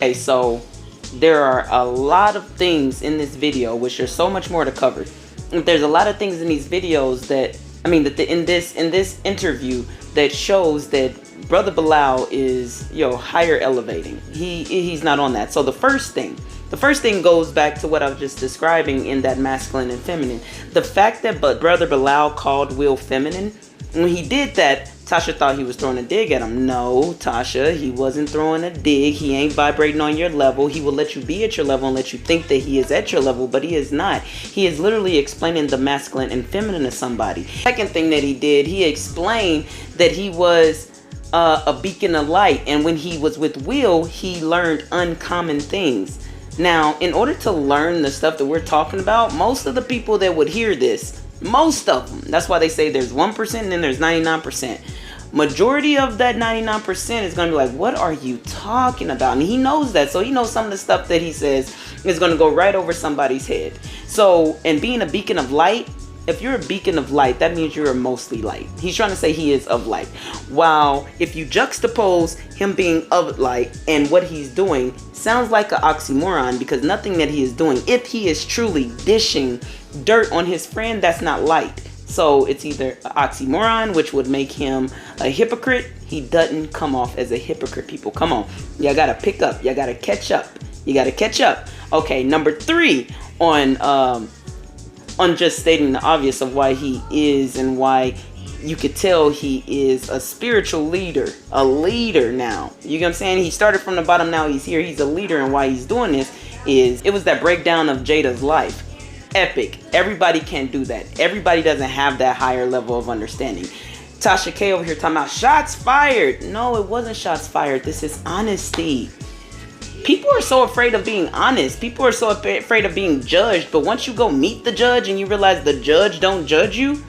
Okay, so there are a lot of things in this video, which there's so much more to cover. There's a lot of things in these videos that, in this interview that shows that Brother Bilal is, higher elevating. He's not on that. So the first thing goes back to what I was just describing in that masculine and feminine. The fact that Brother Bilal called Will feminine, when he did that, Tasha thought he was throwing a dig at him. No, Tasha, he wasn't throwing a dig. He ain't vibrating on your level. He will let you be at your level and let you think that he is at your level, but he is not. He is literally explaining the masculine and feminine to somebody. Second thing that he did, he explained that he was a beacon of light, and when he was with Will, he learned uncommon things. Now, in order to learn the stuff that we're talking about, most of the people that would hear this, most of them, that's why they say there's 1% and then there's 99%. Majority of that 99% is going to be like, what are you talking about? And he knows that. So he knows some of the stuff that he says is going to go right over somebody's head. So, and being a beacon of light, if you're a beacon of light, that means you're mostly light. He's trying to say he is of light. While if you juxtapose him being of light and what he's doing, sounds like an oxymoron, because nothing that he is doing, if he is truly dishing dirt on his friend, that's not light. So it's either an oxymoron, which would make him a hypocrite. He doesn't come off as a hypocrite, people. Come on. Y'all gotta pick up. Y'all gotta catch up. You gotta catch up. Okay, number 3 on just stating the obvious of why he is and why you could tell he is a spiritual leader, a leader now. You get what I'm saying? He started from the bottom, now he's here. He's a leader, and why he's doing this is, it was that breakdown of Jada's life. Epic. Everybody can't do that. Everybody doesn't have that higher level of understanding. Tasha K over here talking about shots fired. No, it wasn't shots fired. This is honesty. People are so afraid of being honest. People are so afraid of being judged. But once you go meet the judge and you realize the judge don't judge you,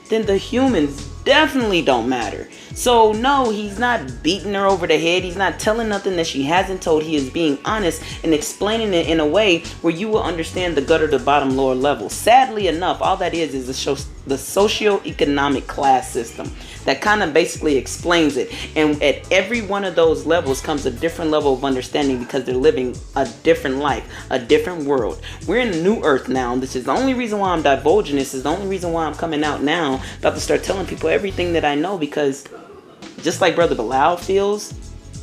then the humans definitely don't matter. So no, he's not beating her over the head. He's not telling nothing that she hasn't told. He is being honest and explaining it in a way where you will understand the gutter to bottom lower level. Sadly enough, all that is the socioeconomic class system that kind of basically explains it. And at every one of those levels comes a different level of understanding, because they're living a different life, a different world. We're in a new earth now. This is the only reason why I'm divulging this. Is the only reason why I'm coming out now, about to start telling people everything that I know, because just like Brother Bilal feels,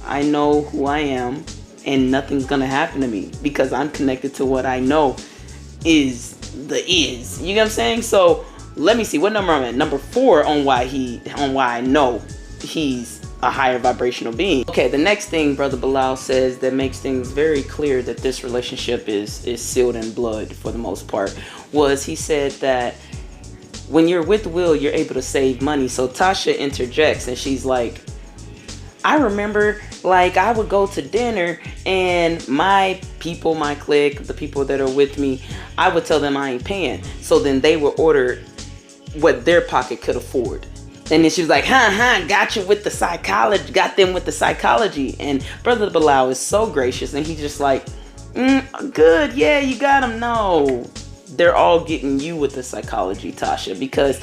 I know who I am and nothing's gonna happen to me, because I'm connected to what I know is the is. You know what I'm saying? So let me see what number I'm at. Number 4 on why I know he's a higher vibrational being. Okay, the next thing Brother Bilal says that makes things very clear that this relationship is sealed in blood for the most part, was he said that when you're with Will, you're able to save money. So Tasha interjects and she's like, I remember, like, I would go to dinner and my people, my clique, the people that are with me, I would tell them I ain't paying. So then they would order what their pocket could afford. And then she was like, got you with the psychology, got them with the psychology. And Brother Bilal is so gracious, and he's just like, good, yeah, you got him. No, they're all getting you with the psychology, Tasha, because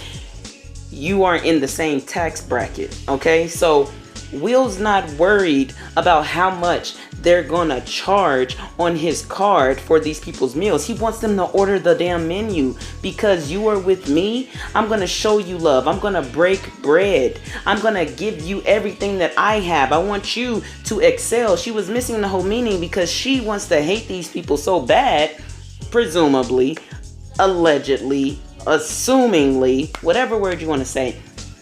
you aren't in the same tax bracket, okay? So Will's not worried about how much they're gonna charge on his card for these people's meals. He wants them to order the damn menu, because you are with me. I'm gonna show you love. I'm gonna break bread. I'm gonna give you everything that I have. I want you to excel. She was missing the whole meaning, because she wants to hate these people so bad, presumably, allegedly, assumingly, whatever word you want to say.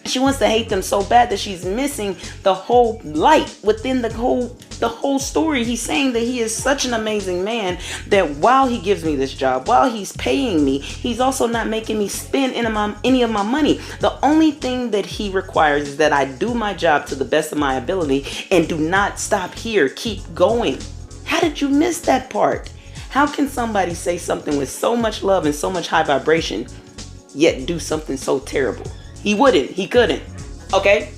She wants to hate them so bad that she's missing the whole light within the whole story. He's saying that he is such an amazing man that while he gives me this job, while he's paying me, he's also not making me spend any of my money. The only thing that he requires is that I do my job to the best of my ability and do not stop here. Keep going. How did you miss that part? How can somebody say something with so much love and so much high vibration, yet do something so terrible? He wouldn't. He couldn't. Okay?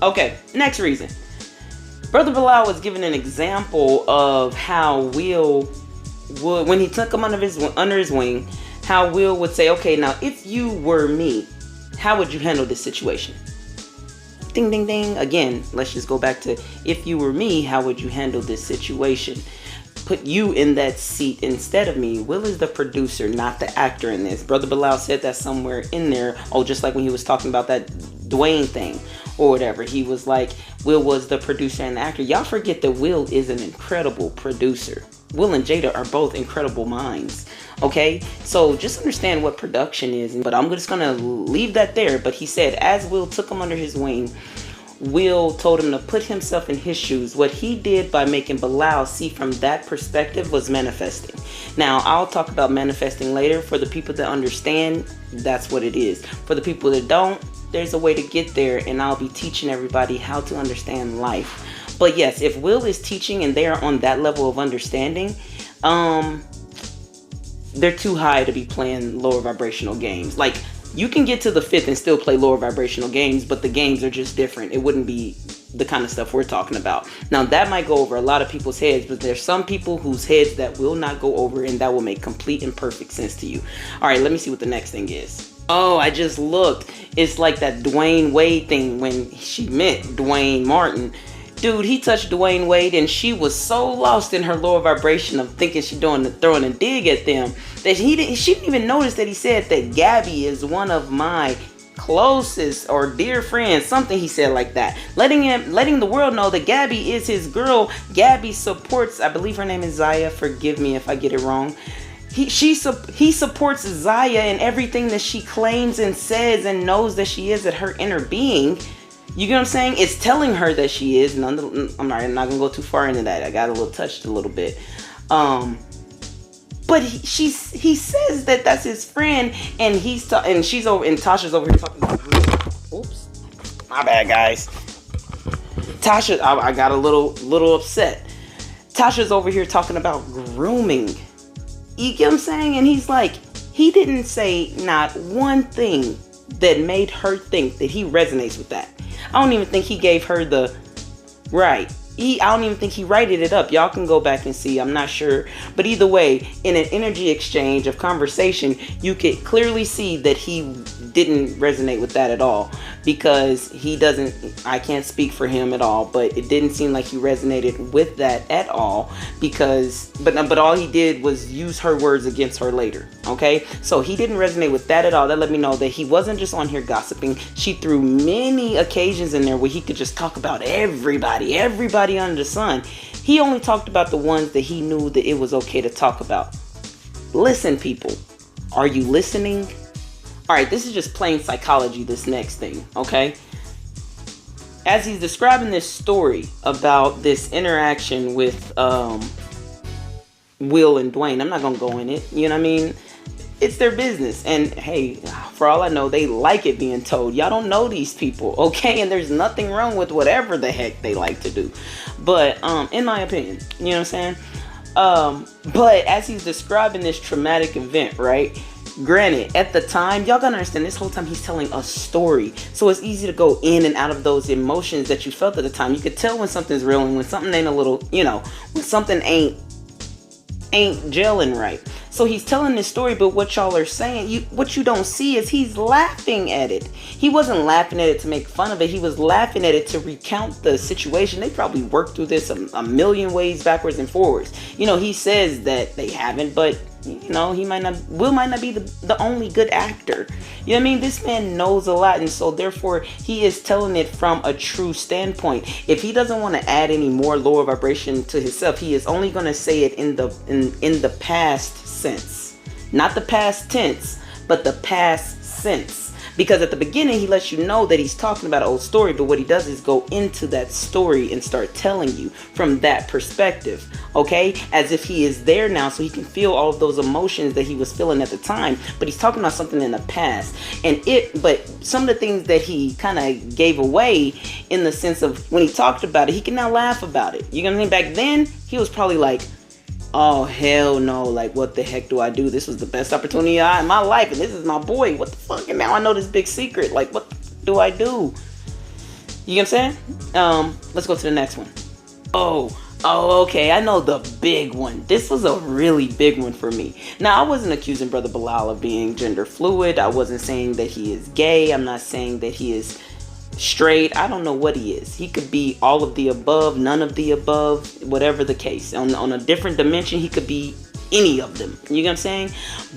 Okay. Next reason. Brother Bilal was giving an example of how Will would, when he took him under his wing, how Will would say, okay, now if you were me, how would you handle this situation? Ding, ding, ding. Again, let's just go back to, if you were me, how would you handle this situation? put you in that seat instead of me. Will is the producer, not the actor in this. Brother Bilal said that somewhere in there. Oh, just like when he was talking about that Dwayne thing or whatever. He was like, Will was the producer and the actor. Y'all forget that Will is an incredible producer. Will and Jada are both incredible minds. Okay, so just understand what production is. But I'm just gonna leave that there. But he said, as Will took him under his wing, Will told him to put himself in his shoes. What he did by making Bilal see from that perspective was manifesting. Now, I'll talk about manifesting later. For the people that understand, that's what it is. For the people that don't, there's a way to get there, and I'll be teaching everybody how to understand life. But yes, if Will is teaching and they are on that level of understanding, they're too high to be playing lower vibrational games. Like, you can get to the 5th and still play lower vibrational games, but the games are just different. It wouldn't be the kind of stuff we're talking about. Now, that might go over a lot of people's heads, but there's some people whose heads that will not go over, and that will make complete and perfect sense to you. All right, let me see what the next thing is. Oh, I just looked. It's like that Dwayne Wade thing when she met Dwayne Martin. Dude, he touched Dwayne Wade, and she was so lost in her lower vibration of thinking she throwing a dig at them that she didn't even notice that he said that Gabby is one of my closest or dear friends. Something he said like that, letting the world know that Gabby is his girl. Gabby supports, I believe her name is Zaya. Forgive me if I get it wrong. He supports Zaya in everything that she claims and says and knows that she is at her inner being. You get what I'm saying? It's telling her that she is. I'm not gonna go too far into that. I got a little touched a little bit. But he says that that's his friend, and she's over, and Tasha's over here talking about. Oops, my bad, guys. Tasha, I got a little upset. Tasha's over here talking about grooming. You get what I'm saying? And he's like, he didn't say not one thing that made her think that he resonates with that. I don't even think he gave her the right. I don't even think he righted it up. Y'all can go back and see. I'm not sure. But either way, in an energy exchange of conversation, you could clearly see that he didn't resonate with that at all. Because he doesn't, I can't speak for him at all, but it didn't seem like he resonated with that at all. But all he did was use her words against her later. Okay? So he didn't resonate with that at all. That let me know that he wasn't just on here gossiping. She threw many occasions in there where he could just talk about everybody under the sun. He only talked about the ones that he knew that it was okay to talk about. Listen, people, are you listening? All right, this is just plain psychology, this next thing, okay? As he's describing this story about this interaction with Will and Dwayne, I'm not going to go in it, you know what I mean? It's their business, and hey, for all I know, they like it being told. Y'all don't know these people, okay? And there's nothing wrong with whatever the heck they like to do. But in my opinion, you know what I'm saying? But as he's describing this traumatic event, right? Granted, at the time, y'all gotta understand, this whole time he's telling a story. So it's easy to go in and out of those emotions that you felt at the time. You could tell when something's real and when something ain't a little, you know, when something ain't gelling right. So he's telling this story, but what y'all are saying, what you don't see is he's laughing at it. He wasn't laughing at it to make fun of it. He was laughing at it to recount the situation. They probably worked through this a million ways backwards and forwards. You know, he says that they haven't, but you know, Will might not be the only good actor. You know what I mean? This man knows a lot, and so therefore he is telling it from a true standpoint. If he doesn't want to add any more lower vibration to himself, he is only going to say it in the past sense. Not the past tense, but the past sense. Because at the beginning, he lets you know that he's talking about an old story, but what he does is go into that story and start telling you from that perspective, okay? As if he is there now, so he can feel all of those emotions that he was feeling at the time, but he's talking about something in the past. But some of the things that he kind of gave away in the sense of when he talked about it, he can now laugh about it. You know what I mean? Back then, he was probably like, oh, hell no, like, what the heck do I do? This was the best opportunity in my life, and this is my boy. What the fuck? And now I know this big secret. Like, what do I do? You know what I'm saying? Let's go to the next one. Oh, okay, I know the big one. This was a really big one for me. Now, I wasn't accusing Brother Bilal of being gender fluid. I wasn't saying that he is gay. I'm not saying that he is straight. I don't know what he is. He could be all of the above, none of the above, whatever the case. On a different dimension, he could be any of them. You know what I'm saying?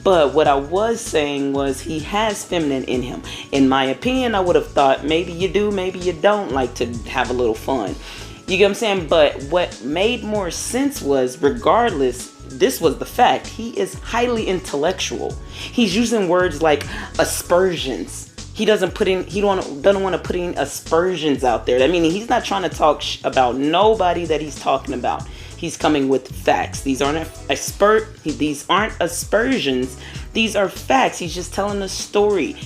But what I was saying was he has feminine in him. In my opinion, I would have thought maybe you do, maybe you don't, like to have a little fun. You get what I'm saying? But what made more sense was, regardless, this was the fact. He is highly intellectual. He's using words like aspersions. He doesn't want to put in aspersions out there. I mean, he's not trying to talk about nobody that he's talking about. He's coming with facts. These aren't aspersions. These are facts. He's just telling a story.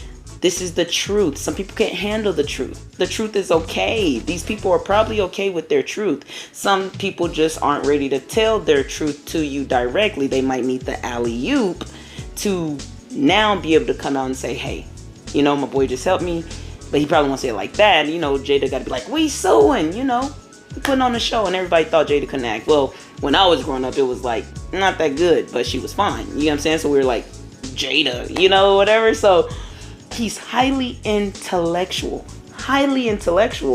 This is the truth. Some people can't handle the truth. The truth is okay. These people are probably okay with their truth. Some people just aren't ready to tell their truth to you directly. They might need the alley-oop to now be able to come out and say, hey, you know, my boy just helped me. But he probably won't say it like that. You know, Jada got to be like, we suing, you know. Putting on a show, and everybody thought Jada couldn't act. Well, when I was growing up, it was like not that good, but she was fine. You know what I'm saying? So we were like, Jada, you know, whatever. So he's highly intellectual,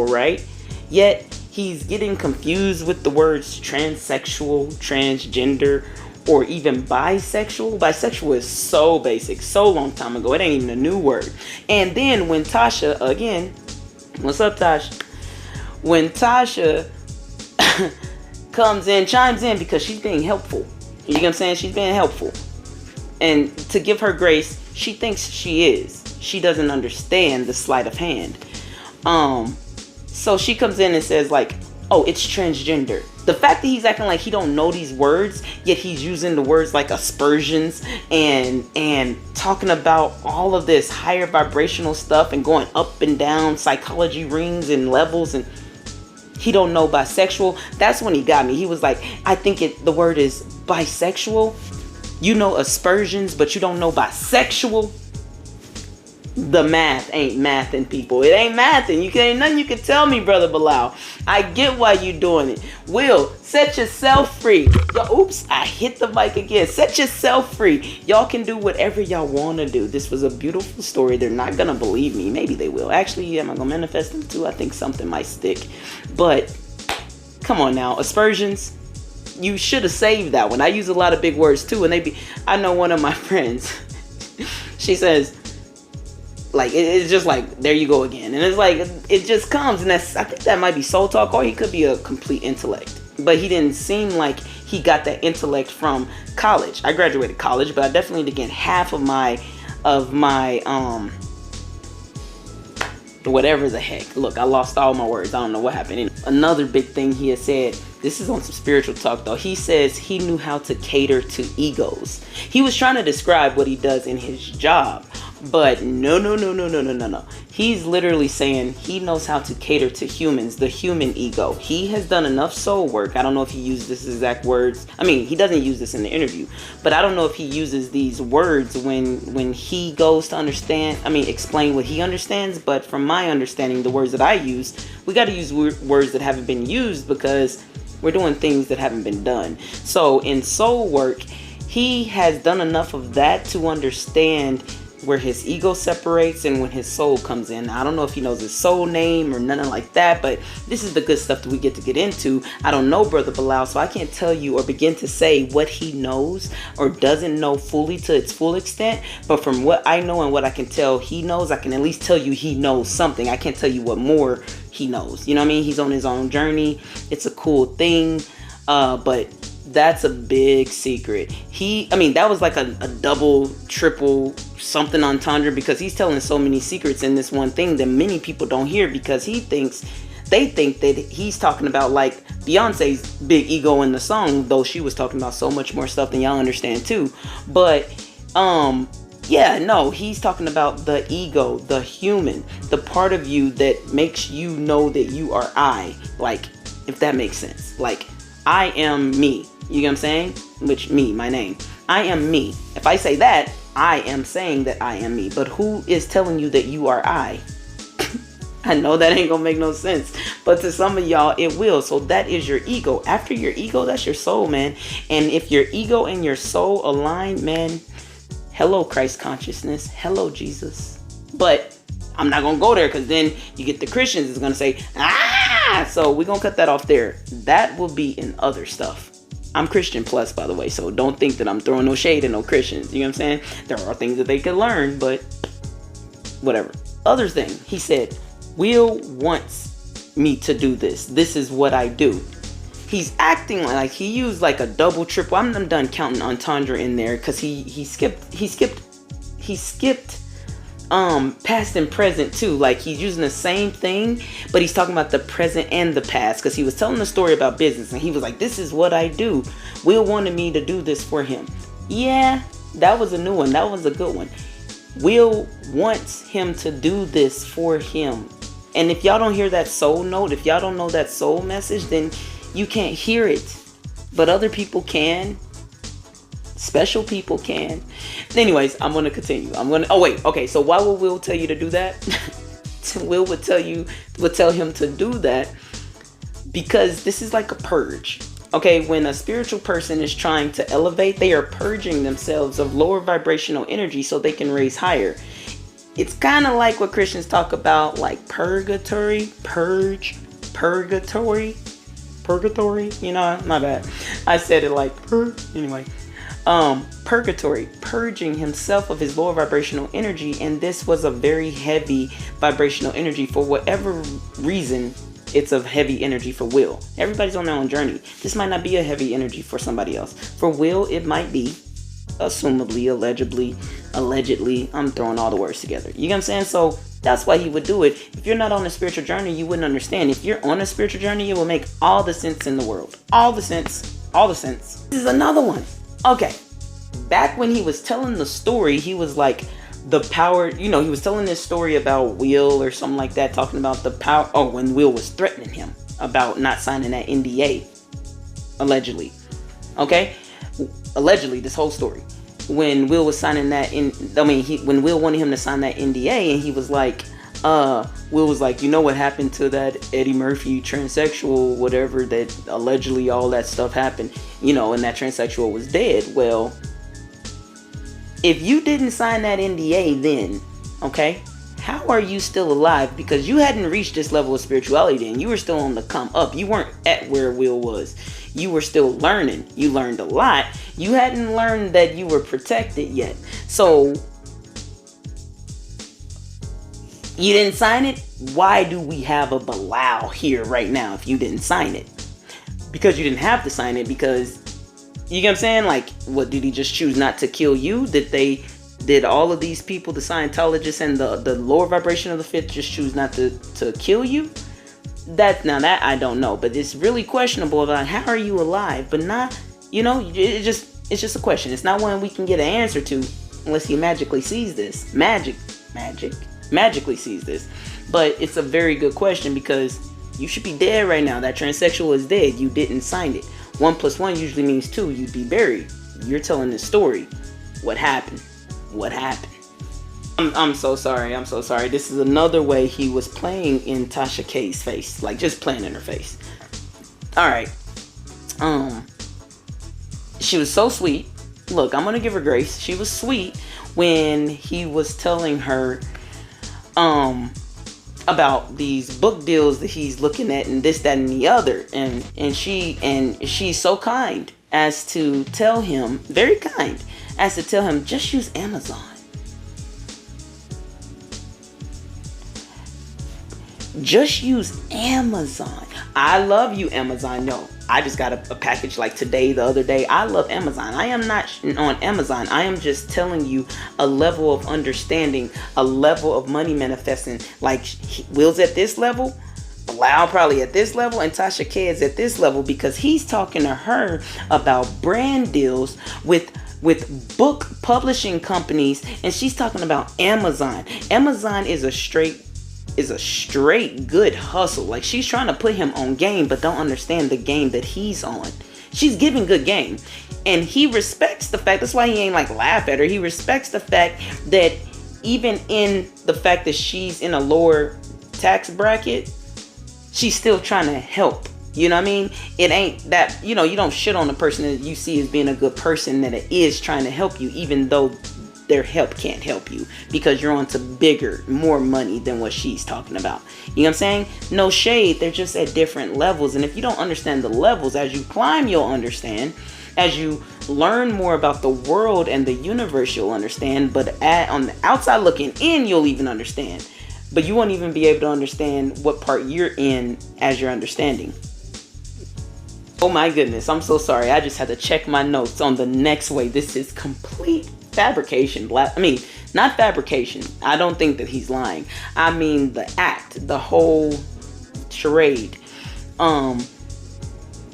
right? Yet he's getting confused with the words transsexual, transgender, or even bisexual. Bisexual is so basic, so long time ago. It ain't even a new word. And then when Tasha, again, what's up, Tasha? When Tasha chimes in because she's being helpful. You know what I'm saying? She's being helpful. And to give her grace, she thinks she is. She doesn't understand the sleight of hand. So she comes in and says like, oh, it's transgender. The fact that he's acting like he don't know these words, yet he's using the words like aspersions and talking about all of this higher vibrational stuff and going up and down psychology rings and levels, and he don't know bisexual. That's when he got me. He was like, I think the word is bisexual. You know aspersions, but you don't know bisexual. The math ain't mathing, people. It ain't mathing. Ain't nothing you can tell me, Brother Bilal. I get why you doing it. Will, set yourself free. Oops, I hit the mic again. Set yourself free. Y'all can do whatever y'all want to do. This was a beautiful story. They're not going to believe me. Maybe they will. Actually, am I going to manifest them too? I think something might stick. But, come on now. Aspersions. You should have saved that one. I use a lot of big words too. And I know one of my friends. She says, like, it's just like, there you go again. And it's like, it just comes. And I think that might be soul talk, or he could be a complete intellect. But he didn't seem like he got that intellect from college. I graduated college, but I definitely didn't get half of my whatever the heck. Look, I lost all my words. I don't know what happened. And another big thing he has said, this is on some spiritual talk though. He says he knew how to cater to egos. He was trying to describe what he does in his job. But no. He's literally saying he knows how to cater to humans, the human ego. He has done enough soul work. I don't know if he used this exact words. I mean, he doesn't use this in the interview, but I don't know if he uses these words when he goes to explain what he understands. But from my understanding, the words that I use, we got to use words that haven't been used because we're doing things that haven't been done. So in soul work, he has done enough of that to understand where his ego separates and when his soul comes in. Now, I don't know if he knows his soul name or nothing like that, but this is the good stuff that we get into. I don't know Brother Bilal, so I can't tell you or begin to say what he knows or doesn't know fully to its full extent. But from what I know and what I can tell he knows, I can at least tell you he knows something. I can't tell you what more he knows. You know what I mean? He's on his own journey. It's a cool thing. But that's a big secret. That was like a double, triple something entendre, because he's telling so many secrets in this one thing that many people don't hear, because they think that he's talking about like Beyonce's big ego in the song, though she was talking about so much more stuff than y'all understand too. But he's talking about the ego, the human, the part of you that makes you know that you are I. Like, if that makes sense. Like, I am me. You know what I'm saying? Which, me, my name. I am me. If I say that, I am saying that I am me. But who is telling you that you are I? I know that ain't gonna make no sense, but to some of y'all it will. So that is your ego. After your ego, that's your soul, man. And if your ego and your soul align, man, hello Christ consciousness, hello Jesus. But I'm not gonna go there, because then you get the Christians is gonna say, so we're gonna cut that off there. That will be in other stuff. I'm Christian plus, by the way, so don't think that I'm throwing no shade at no Christians. You know what I'm saying? There are things that they can learn, but whatever. Other thing, he said, Will wants me to do this. This is what I do. He's acting like he used like a double, triple. I'm done counting entendre in there, because he skipped past and present too. Like, he's using the same thing, but he's talking about the present and the past, because he was telling the story about business, and he was like, this is what I do. Will wanted me to do this for him. Yeah, that was a new one. That was a good one. Will wants him to do this for him. And if y'all don't hear that soul note, if y'all don't know that soul message, then you can't hear it. But other people can. Special people can. Anyways, I'm going to continue. So why would Will tell you to do that? Will would tell him to do that because this is like a purge. Okay, when a spiritual person is trying to elevate, they are purging themselves of lower vibrational energy so they can raise higher. It's kind of like what Christians talk about, like purgatory, purgatory, you know, my bad. I said it like anyway. Purgatory, purging himself of his lower vibrational energy, and this was a very heavy vibrational energy. For whatever reason, it's a heavy energy for Will. Everybody's on their own journey. This might not be a heavy energy for somebody else. For Will, it might be, assumably, allegedly. I'm throwing all the words together. You know what I'm saying? So that's why he would do it. If you're not on a spiritual journey, you wouldn't understand. If you're on a spiritual journey, it will make all the sense in the world. All the sense. This is another one. Okay. Back when he was telling the story, he was like, the power, he was telling this story about Will or something like that, talking about the power. Oh, when Will was threatening him about not signing that NDA. Allegedly. Okay? Allegedly, this whole story. When Will was signing that when Will wanted him to sign that NDA, and he was like, Will was like, you know what happened to that Eddie Murphy transsexual, whatever, that allegedly all that stuff happened, and that transsexual was dead. Well, if you didn't sign that NDA then, okay, how are you still alive? Because you hadn't reached this level of spirituality then. You were still on the come up. You weren't at where Will was. You were still learning. You learned a lot. You hadn't learned that you were protected yet. So, you didn't sign it? Why do we have a Bilal here right now if you didn't sign it? Because you didn't have to sign it, because, you get what I'm saying? Like, what, did he just choose not to kill you? Did all of these people, the Scientologists and the lower vibration of the fifth, just choose not to kill you? That I don't know, but it's really questionable about how are you alive, but not, it's just a question. It's not one we can get an answer to unless he magically sees this. Magically sees this. But it's a very good question, because you should be dead right now. That transsexual is dead. You didn't sign it. 1 + 1 usually means 2. You'd be buried. You're telling this story. What happened? I'm so sorry. This is another way he was playing in Tasha K's face. Like, just playing in her face. Alright. She was so sweet. Look, I'm gonna give her grace. She was sweet when he was telling her about these book deals that he's looking at, and this, that, and the other. And she's so kind as to tell him, very kind, as to tell him, just use Amazon. Just use Amazon. I love you, Amazon. No, I just got a package like today, the other day. I love Amazon. I am not on Amazon. I am just telling you a level of understanding, a level of money manifesting. Like, Will's at this level, Bilal probably at this level, and Tasha K is at this level, because he's talking to her about brand deals with book publishing companies, and she's talking about Amazon. Amazon is a straight good hustle. Like, she's trying to put him on game, but don't understand the game that he's on. She's giving good game, and he respects the fact. That's why he ain't like laugh at her. He respects the fact that even in the fact that she's in a lower tax bracket, she's still trying to help. You know what I mean? It ain't that, you don't shit on the person that you see as being a good person, that it is trying to help you, even though their help can't help you because you're on to bigger, more money than what she's talking about. You know what I'm saying? No shade, they're just at different levels. And if you don't understand the levels, as you climb, you'll understand. As you learn more about the world and the universe, you'll understand. But on the outside looking in, you'll even understand. But you won't even be able to understand what part you're in as you're understanding. Oh my goodness, I'm so sorry. I just had to check my notes on the next way. This is complete fabrication. Not fabrication. I don't think that he's lying. I mean the act, the whole charade.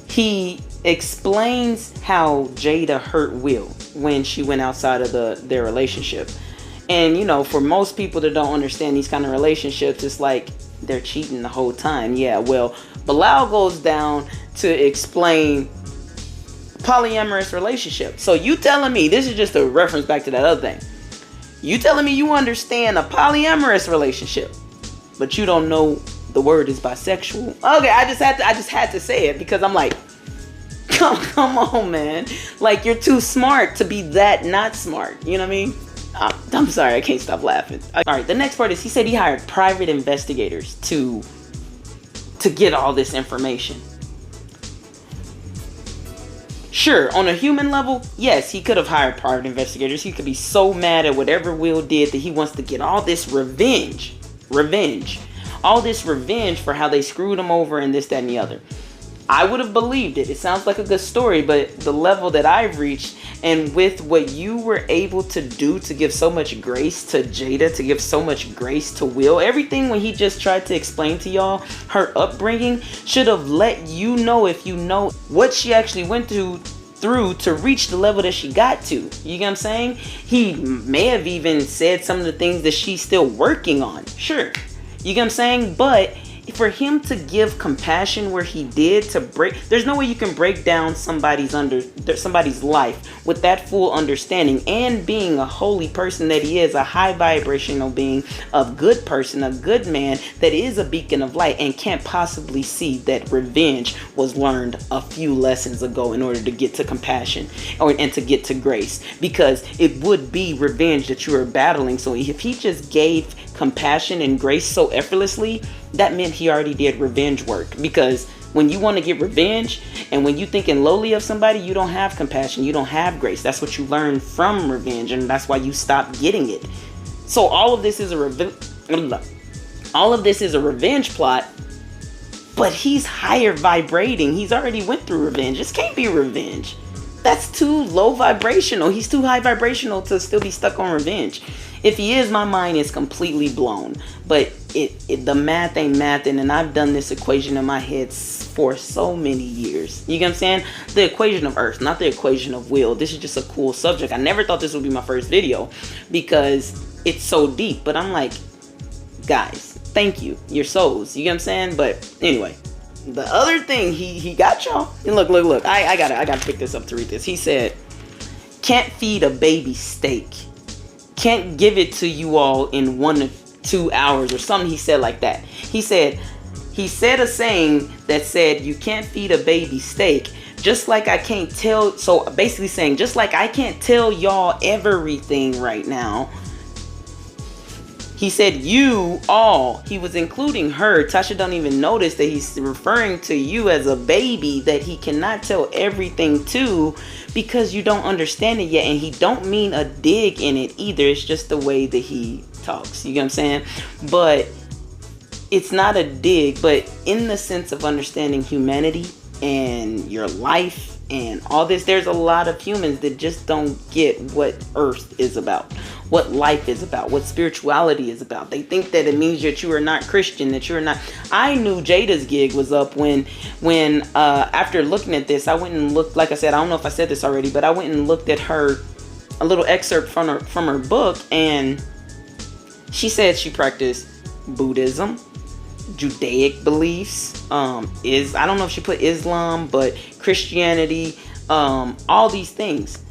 He explains how Jada hurt Will when she went outside of their relationship. And you know, for most people that don't understand these kind of relationships, it's like they're cheating the whole time. Yeah, well, Bilal goes down to explain polyamorous relationship. So you telling me, this is just a reference back to that other thing. You telling me you understand a polyamorous relationship, but you don't know the word is bisexual? Okay, I just had to say it because I'm like, come on, man. Like, you're too smart to be that not smart. You know what I mean? I'm sorry, I can't stop laughing. All right, the next part is he said he hired private investigators to get all this information. Sure, on a human level, yes, he could have hired private investigators. He could be so mad at whatever Will did that he wants to get all this revenge. All this revenge for how they screwed him over and this, that, and the other. I would have believed it. It sounds like a good story, but the level that I've reached, and with what you were able to do to give so much grace to Jada, to give so much grace to Will, everything when he just tried to explain to y'all her upbringing should have let you know, if you know what she actually went through to reach the level that she got to. You get what I'm saying? He may have even said some of the things that she's still working on. Sure. You get what I'm saying? But for him to give compassion where he did, to break, there's no way you can break down somebody's life with that full understanding, and being a holy person that he is, a high vibrational being, a good person, a good man that is a beacon of light, and can't possibly see that revenge was learned a few lessons ago in order to get to compassion and to get to grace, because it would be revenge that you are battling. So if he just gave compassion and grace so effortlessly, that meant he already did revenge work. Because when you want to get revenge, and when you thinking lowly of somebody, you don't have compassion, you don't have grace. That's what you learn from revenge, and that's why you stop getting it. So all of this is a revenge plot, but he's higher vibrating. He's already went through revenge. This can't be revenge. That's too low vibrational. He's too high vibrational to still be stuck on revenge. If he is, my mind is completely blown. But the math ain't mathing, and I've done this equation in my head for so many years. You get what I'm saying? The equation of earth, not the equation of will. This is just a cool subject. I never thought this would be my first video because it's so deep. But I'm like, guys, thank you. Your souls. You get what I'm saying? But anyway, the other thing he got y'all. And look. I gotta pick this up to read this. He said, can't feed a baby steak. Can't give it to you all in 1 to 2 hours or something. He said like that. He said a saying that said, you can't feed a baby steak. Just like I can't tell. So basically saying, just like I can't tell y'all everything right now. He said you all, he was including her. Tasha don't even notice that he's referring to you as a baby that he cannot tell everything to, because you don't understand it yet. And he don't mean a dig in it either. It's just the way that he talks. You get what I'm saying? But it's not a dig, but in the sense of understanding humanity and your life and all this, there's a lot of humans that just don't get what earth is about, what life is about, what spirituality is about. They think that it means that you are not Christian, that you're not. I knew Jada's gig was up when after looking at this, I went and looked. Like I said, I don't know if I said this already, but I went and looked at a little excerpt from her book, and she said she practiced Buddhism, Judaic beliefs, I don't know if she put Islam, but Christianity, all these things.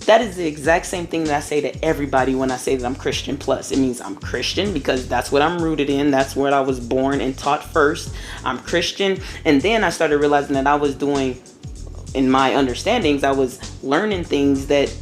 That is the exact same thing that I say to everybody when I say that I'm Christian plus. It means I'm Christian because that's what I'm rooted in. That's where I was born and taught first. I'm Christian. And then I started realizing that I was doing, in my understandings, I was learning things that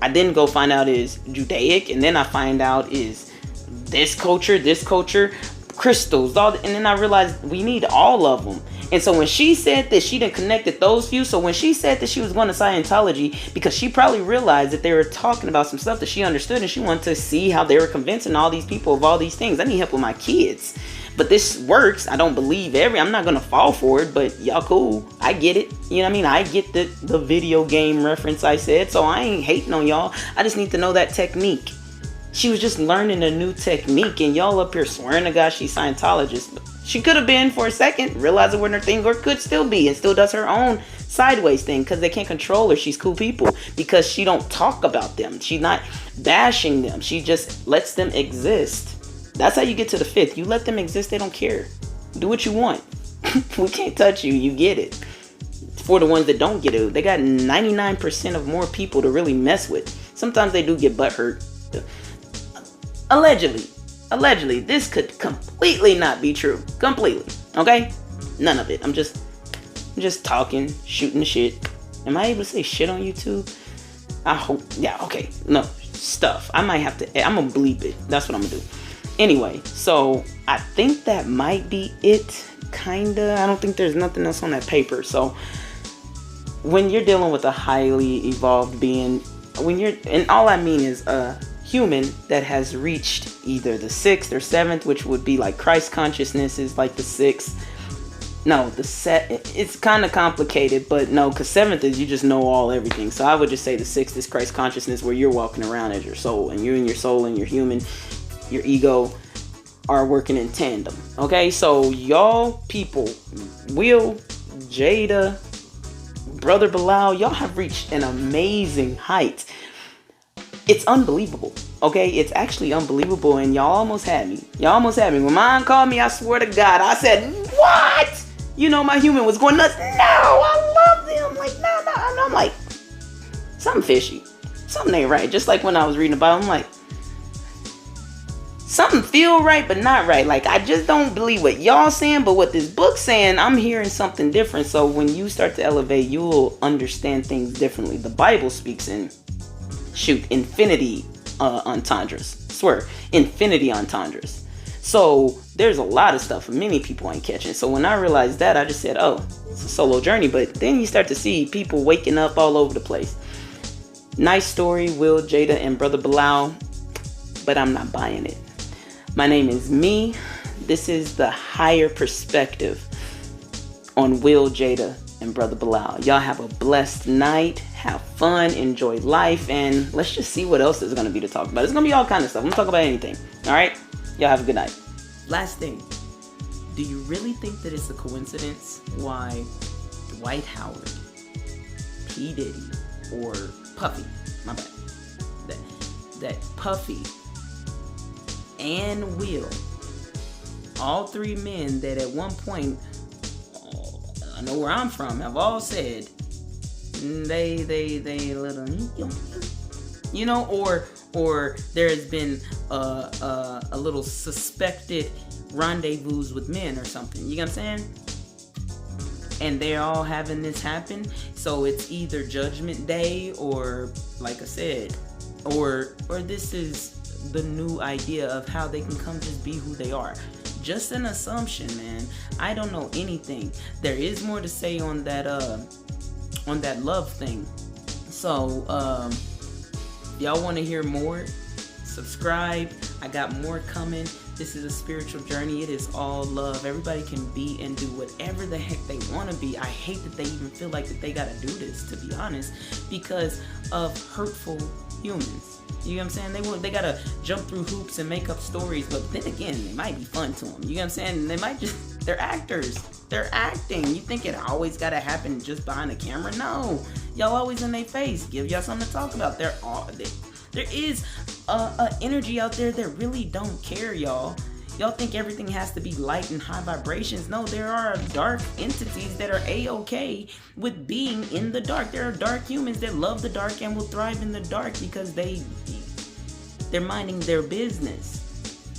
I then go find out is Judaic, and then I find out is this culture, crystals, and then I realized we need all of them. And so when she said that she didn't connected those few, so when she said that she was going to Scientology, because she probably realized that they were talking about some stuff that she understood, and she wanted to see how they were convincing all these people of all these things. I need help with my kids. But this works. I don't believe I'm not going to fall for it, but y'all cool. I get it. You know what I mean? I get the video game reference I said, so I ain't hating on y'all. I just need to know that technique. She was just learning a new technique, and y'all up here swearing to God she's Scientologist. She could have been for a second, realize it wasn't her thing, or could still be, and still does her own sideways thing, because they can't control her. She's cool people, because she don't talk about them. She's not bashing them. She just lets them exist. That's how you get to the fifth. You let them exist, they don't care. Do what you want. We can't touch you, you get it. For the ones that don't get it, they got 99% of more people to really mess with. Sometimes they do get butthurt. Allegedly, this could completely not be true. Completely. Okay? None of it. I'm just talking, shooting the shit. Am I able to say shit on YouTube? I hope. Yeah, okay. No, stuff. I might have to. I'm gonna bleep it. That's what I'm gonna do. Anyway, so I think that might be it. Kinda. I don't think there's nothing else on that paper. So when you're dealing with a highly evolved being, and all I mean is human that has reached either the 6th or 7th, which would be like Christ consciousness is like the 6th. No, it's kind of complicated, but no, because 7th is you just know everything. So I would just say the 6th is Christ consciousness, where you're walking around as your soul, and you and your soul and your human, your ego are working in tandem. Okay, so y'all people, Will, Jada, Brother Bilal, y'all have reached an amazing height. It's unbelievable. Okay, it's actually unbelievable, and y'all almost had me. When mine called me, I swear to God, I said, what? You know, my human was going nuts. No, I love them. Like, no. And I'm like, something fishy. Something ain't right. Just like when I was reading about it, I'm like, something feel right, but not right. Like, I just don't believe what y'all saying, but what this book's saying, I'm hearing something different. So when you start to elevate, you'll understand things differently. The Bible speaks in infinity entendres. Infinity entendres. So there's a lot of stuff many people ain't catching. So when I realized that, I just said, oh, it's a solo journey. But then you start to see people waking up all over the place. Nice story, Will, Jada, and Brother Bilal, but I'm not buying it. My name is Me. This is the higher perspective on Will, Jada, and Brother Bilal. Y'all have a blessed night. Have fun. Enjoy life. And let's just see what else there's going to be to talk about. It's going to be all kind of stuff. I'm going to talk about anything. All right? Y'all have a good night. Last thing. Do you really think that it's a coincidence why Dwight Howard, P. Diddy, or Puffy, my bad, that Puffy and Will, all three men that at one point, I know where I'm from, have all said they little, you know, or there's been a little suspected rendezvous with men or something. You know what I'm saying? And they're all having this happen. So it's either Judgment Day, or like I said, or this is the new idea of how they can come just be who they are. Just an assumption, man. I don't know anything. There is more to say on that love thing. So y'all want to hear more? Subscribe. I got more coming. This is a spiritual journey. It is all love. Everybody can be and do whatever the heck they want to be. I hate that they even feel like that they got to do this, to be honest, because of hurtful humans. You know what I'm saying? They got to jump through hoops and make up stories, but then again, they might be fun to them. You know what I'm saying? They might they're actors. They're acting. You think it always got to happen just behind the camera? No. Y'all always in their face. Give y'all something to talk about. There is a energy out there that really don't care, y'all. Y'all think everything has to be light and high vibrations. No, there are dark entities that are A-okay with being in the dark. There are dark humans that love the dark and will thrive in the dark because they're minding their business.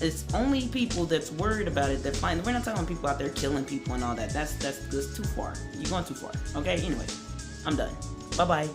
It's only people that's worried about it that find. We're not talking about people out there killing people and all that. That's too far. You're going too far. Okay, anyway, I'm done. Bye-bye.